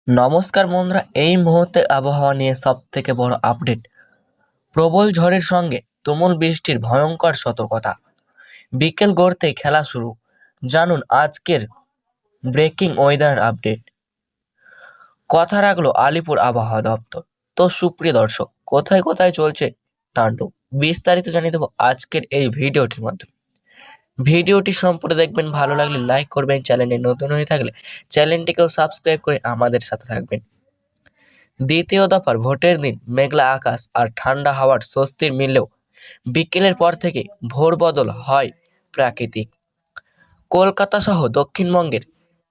নমস্কার বন্ধুরা, এই মুহূর্তে আবহাওয়া নিয়ে সব থেকে বড় আপডেট। প্রবল ঝড়ের সঙ্গে তুমুল বৃষ্টির ভয়ঙ্কর সতর্কতা। বিকেল গড়তেই খেলা শুরু। জানুন আজকের ব্রেকিং ওয়েদার আপডেট। কথা রাখলো আলিপুর আবহাওয়া দপ্তর। তো সুপ্রিয় দর্শক, কোথায় কোথায় চলছে তাণ্ডব, বিস্তারিত জানিয়ে দেবো আজকের এই ভিডিওটির মাধ্যমে। ভিডিওটি সম্পূর্ণ দেখবেন, ভালো লাগলে লাইক করবেন, চ্যানেলে নতুন হয়ে থাকলে চ্যানেলটিকেও সাবস্ক্রাইব করে আমাদের সাথে থাকবেন। দ্বিতীয় দফার ভোটের দিন মেঘলা আকাশ আর ঠান্ডা হাওয়ার স্বস্তির মিললেও বিকেলের পর থেকে ভোর বদল হয় প্রাকৃতিক। কলকাতা সহ দক্ষিণবঙ্গের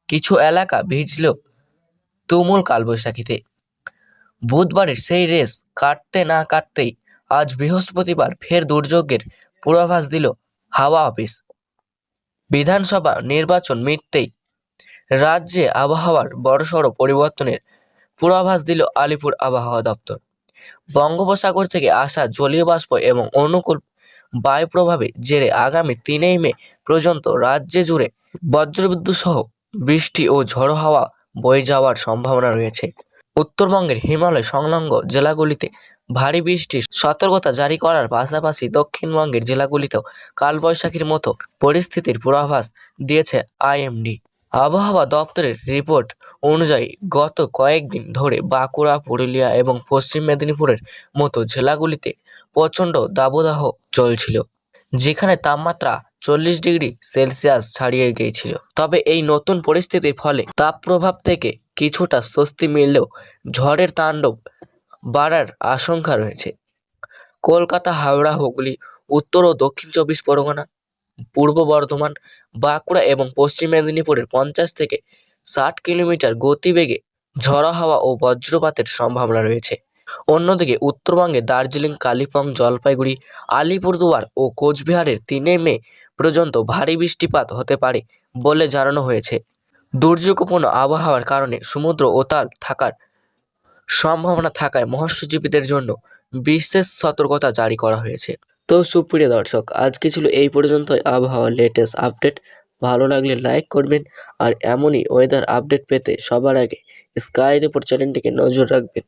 কিছু এলাকা ভিজলেও তুমুল কালবৈশাখীতে। বুধবারের সেই রেস কাটতে না কাটতেই আজ বৃহস্পতিবার ফের দুর্যোগের পূর্বাভাস দিল হাওয়া অফিস। বিধানসভা নির্বাচন মিটতেই রাজ্যে আবহাওয়ার বড়সড় পরিবর্তনের পূর্বাভাস দিল আলিপুর আবহাওয়া দপ্তর। বঙ্গোপসাগর থেকে আসা জলীয় বাষ্প এবং অনুকূল বায়ু প্রভাবে জেরে আগামী 3 মে পর্যন্ত রাজ্য জুড়ে বজ্রবিদ্যুৎ সহ বৃষ্টি ও ঝড়ো হাওয়া বয়ে যাওয়ার সম্ভাবনা রয়েছে। উত্তরবঙ্গের হিমালয় সংলগ্ন জেলাগুলিতে ভারী বৃষ্টির সতর্কতা জারি করার পাশাপাশি দক্ষিণবঙ্গের জেলাগুলিতেও কালবৈশাখীর মতো পরিস্থিতির পূর্বাভাস দিয়েছে আইএমডি। আবহাওয়া দপ্তরের রিপোর্ট অনুযায়ী গত কয়েকদিন ধরে বাঁকুড়া, পুরুলিয়া এবং পশ্চিম মেদিনীপুরের মতো জেলাগুলিতে প্রচণ্ড দাবদাহ চলছিল, যেখানে তাপমাত্রা 40 ডিগ্রি সেলসিয়াস ছাড়িয়ে গিয়েছিল। তবে এই নতুন পরিস্থিতির ফলে তাপপ্রভাব থেকে কিছুটা স্বস্তি মিললেও ঝড়ের তাণ্ডব বাড়ার আশঙ্কা রয়েছে। কলকাতা, হাওড়া, হুগলি, উত্তর ও দক্ষিণ 24 পরগনা, পূর্ব বর্ধমান, বাঁকুড়া এবং পশ্চিম মেদিনীপুরের 50 থেকে 60 কিলোমিটার গতিবেগে ঝড়ো হাওয়া ও বজ্রপাতের সম্ভাবনা রয়েছে। অন্যদিকে উত্তরবঙ্গে দার্জিলিং, কালিম্পং, জলপাইগুড়ি, আলিপুরদুয়ার ও কোচবিহারের 3 মে পর্যন্ত ভারী বৃষ্টিপাত হতে পারে বলে জানানো হয়েছে। দুর্যোগপূর্ণ আবহাওয়ার কারণে সমুদ্র উত্তাল থাকার সম্ভাবনা থাকায় মৎস্যজীবীদের জন্য বিশেষ সতর্কতা জারি করা হয়েছে। তো সুপ্রিয় দর্শক, আজকে ছিল এই পর্যন্তই আবহাওয়ার লেটেস্ট আপডেট। ভালো লাগলে লাইক করবেন আর এমনই ওয়েদার আপডেট পেতে সবার আগে স্কাই রিপোর্ট চ্যানেলটিকে নজর রাখবেন।